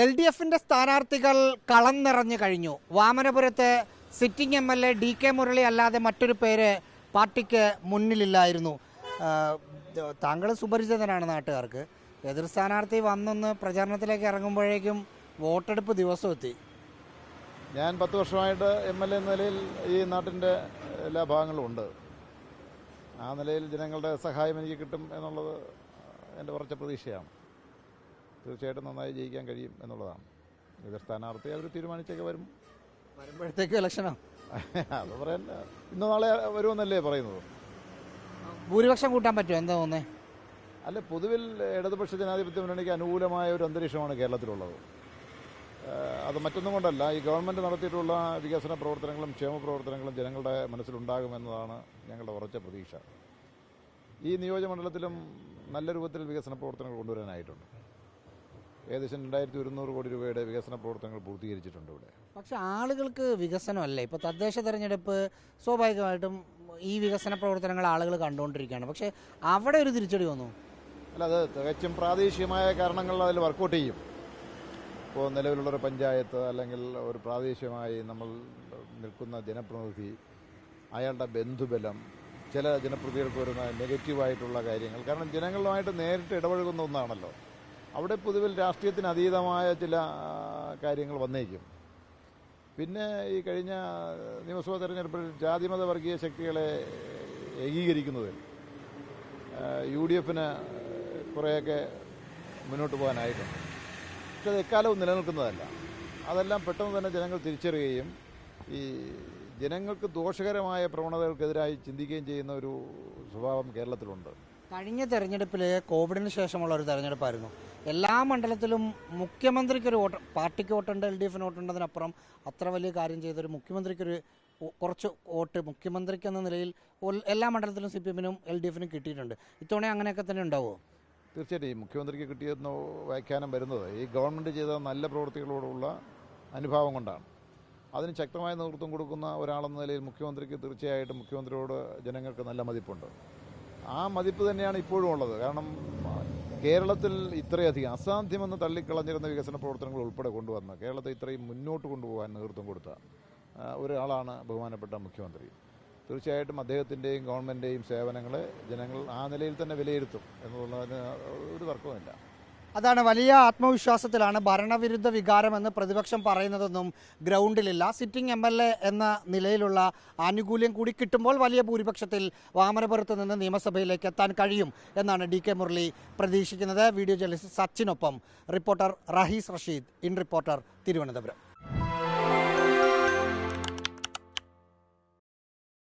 LDFിന്റെ സ്ഥാനാർത്ഥികൾ കളം നിറഞ്ഞു കഴിഞ്ഞു. വാമനപുരത്ത് സിറ്റിംഗ് MLA DK മുരളി അല്ലാതെ മറ്റൊരു പേര് പാർട്ടിക്ക് മുന്നിലില്ലായിരുന്നു. താങ്കൾ സുപരിചിതനാണ് നാട്ടുകാർക്ക്. എതിർ സ്ഥാനാർത്ഥി വന്നൊന്ന് പ്രചാരണത്തിലേക്ക് ഇറങ്ങുമ്പോഴേക്കും വോട്ടെടുപ്പ് ദിവസം എത്തി. ഞാൻ 10 വർഷമായിട്ട് MLA എന്ന നിലയിൽ ഈ നാട്ടിൻ്റെ എല്ലാ ഭാഗങ്ങളും ഉണ്ട്. ആ നിലയിൽ ജനങ്ങളുടെ സഹായം എനിക്ക് കിട്ടും എന്നുള്ളത് എൻ്റെ ഉറച്ച പ്രതീക്ഷയാണ്. തീർച്ചയായിട്ടും നന്നായി ജയിക്കാൻ കഴിയും എന്നുള്ളതാണ്. എതിർ സ്ഥാനാർത്ഥി അവർ തീരുമാനിച്ചൊക്കെ വരുമ്പോഴത്തേക്ക് ഇലക്ഷനോ അത് പറയാൻ ഇന്ന് നാളെ വരുമെന്നല്ലേ പറയുന്നത്. ഭൂരിപക്ഷം കൂട്ടാൻ പറ്റുമോ? എന്താ തോന്നേ? അല്ല, പൊതുവിൽ ഇടതുപക്ഷ ജനാധിപത്യ മുന്നണിക്ക് അനുകൂലമായ ഒരു അന്തരീക്ഷമാണ് കേരളത്തിലുള്ളത്. അത് മറ്റൊന്നും കൊണ്ടല്ല, ഈ ഗവൺമെൻറ് നടത്തിയിട്ടുള്ള വികസന പ്രവർത്തനങ്ങളും ക്ഷേമ പ്രവർത്തനങ്ങളും ജനങ്ങളുടെ മനസ്സിലുണ്ടാകുമെന്നതാണ് ഞങ്ങളുടെ ഉറച്ച പ്രതീക്ഷ. ഈ നിയോജകമണ്ഡലത്തിലും നല്ല രൂപത്തിൽ വികസന പ്രവർത്തനങ്ങൾ കൊണ്ടുവരാനായിട്ടുണ്ട്. ഏകദേശം 2100 കോടി രൂപയുടെ വികസന പ്രവർത്തനങ്ങൾ പൂർത്തീകരിച്ചിട്ടുണ്ട് ഇവിടെ. പക്ഷേ ആളുകൾക്ക് വികസനമല്ലേ? ഇപ്പോൾ തദ്ദേശ തെരഞ്ഞെടുപ്പ് സ്വാഭാവികമായിട്ടും ഈ വികസന പ്രവർത്തനങ്ങൾ ആളുകൾ കണ്ടുകൊണ്ടിരിക്കുകയാണ്. പക്ഷേ അവിടെ ഒരു തിരിച്ചടി വന്നു. അല്ല, അത് തികച്ചും പ്രാദേശികമായ കാരണങ്ങൾ അതിൽ വർക്കൗട്ട് ചെയ്യും. ഇപ്പോൾ നിലവിലുള്ളൊരു പഞ്ചായത്ത് അല്ലെങ്കിൽ ഒരു പ്രാദേശികമായി നമ്മൾ നിൽക്കുന്ന ജനപ്രതിനിധി, അയാളുടെ ബന്ധുബലം, ചില ജനപ്രതിനിധികൾക്ക് വരുന്ന നെഗറ്റീവായിട്ടുള്ള കാര്യങ്ങൾ, കാരണം ജനങ്ങളുമായിട്ട് നേരിട്ട് ഇടപഴകുന്ന ഒന്നാണല്ലോ. അവിടെ പൊതുവിൽ രാഷ്ട്രീയത്തിന് അതീതമായ ചില കാര്യങ്ങൾ വന്നേക്കും. പിന്നെ ഈ കഴിഞ്ഞ നിയമസഭാ തെരഞ്ഞെടുപ്പിൽ ജാതിമത വർഗീയ ശക്തികളെ ഏകീകരിക്കുന്നതിൽ UDFന് കുറേയൊക്കെ മുന്നോട്ട് പോകാനായിട്ടുണ്ട്. പക്ഷെ അത് എക്കാലവും നിലനിൽക്കുന്നതല്ല. അതെല്ലാം പെട്ടെന്ന് തന്നെ ജനങ്ങൾ തിരിച്ചറിയുകയും ഈ ജനങ്ങൾക്ക് ദോഷകരമായ പ്രവണതകൾക്കെതിരായി ചിന്തിക്കുകയും ചെയ്യുന്ന ഒരു സ്വഭാവം കേരളത്തിലുണ്ട്. കഴിഞ്ഞ തെരഞ്ഞെടുപ്പിൽ കോവിഡിന് ശേഷമുള്ള ഒരു തെരഞ്ഞെടുപ്പായിരുന്നു. എല്ലാ മണ്ഡലത്തിലും മുഖ്യമന്ത്രിക്കൊരു വോട്ട്, പാർട്ടിക്ക് വോട്ടുണ്ട്, LDFന് വോട്ടുണ്ടതിനപ്പുറം അത്ര വലിയ കാര്യം ചെയ്തൊരു മുഖ്യമന്ത്രിക്കൊരു കുറച്ച് വോട്ട് മുഖ്യമന്ത്രിക്ക് എന്ന നിലയിൽ എല്ലാ മണ്ഡലത്തിലും CPMനും LDFനും കിട്ടിയിട്ടുണ്ട്. ഇത്തവണ അങ്ങനെയൊക്കെ തന്നെ ഉണ്ടാവുമോ? തീർച്ചയായിട്ടും ഈ മുഖ്യമന്ത്രിക്ക് കിട്ടിയെന്ന വ്യാഖ്യാനം വരുന്നത് ഈ ഗവൺമെൻറ് ചെയ്ത നല്ല പ്രവൃത്തികളോടുള്ള അനുഭാവം കൊണ്ടാണ്. അതിന് ശക്തമായ നേതൃത്വം കൊടുക്കുന്ന ഒരാളെന്ന നിലയിൽ മുഖ്യമന്ത്രിക്ക് തീർച്ചയായിട്ടും മുഖ്യമന്ത്രിയോട് ജനങ്ങൾക്ക് നല്ല മതിപ്പുണ്ട്. ആ മതിപ്പ് തന്നെയാണ് ഇപ്പോഴും ഉള്ളത്. കാരണം കേരളത്തിൽ ഇത്രയധികം അസാധ്യമെന്ന് തള്ളിക്കളഞ്ഞിരുന്ന വികസന പ്രവർത്തനങ്ങൾ ഉൾപ്പെടെ കൊണ്ടുവന്ന് കേരളത്തെ ഇത്രയും മുന്നോട്ട് കൊണ്ടുപോകാൻ നേതൃത്വം കൊടുത്ത ഒരാളാണ് ബഹുമാനപ്പെട്ട മുഖ്യമന്ത്രി. തീർച്ചയായിട്ടും അദ്ദേഹത്തിൻ്റെയും ഗവൺമെൻറ്റിൻ്റെയും സേവനങ്ങളെ ജനങ്ങൾ ആ നിലയിൽ തന്നെ വിലയിരുത്തും എന്നുള്ളതിന് ഒരു തർക്കവുമില്ല. അതാണ്, വലിയ ആത്മവിശ്വാസത്തിലാണ്. ഭരണവിരുദ്ധ വികാരമെന്ന് പ്രതിപക്ഷം പറയുന്നതൊന്നും ഗ്രൗണ്ടിലില്ല. സിറ്റിംഗ് MLA എന്ന നിലയിലുള്ള ആനുകൂല്യം കൂടി കിട്ടുമ്പോൾ വലിയ ഭൂരിപക്ഷത്തിൽ വാമനപുരത്ത് നിന്ന് നിയമസഭയിലേക്ക് എത്താൻ കഴിയും എന്നാണ് DK മുരളി പ്രതീക്ഷിക്കുന്നത്. വീഡിയോ ജേർണലിസ്റ്റ് സച്ചിനൊപ്പം reporter Rahees Rasheed, in reporter, Thiruvananthapuram.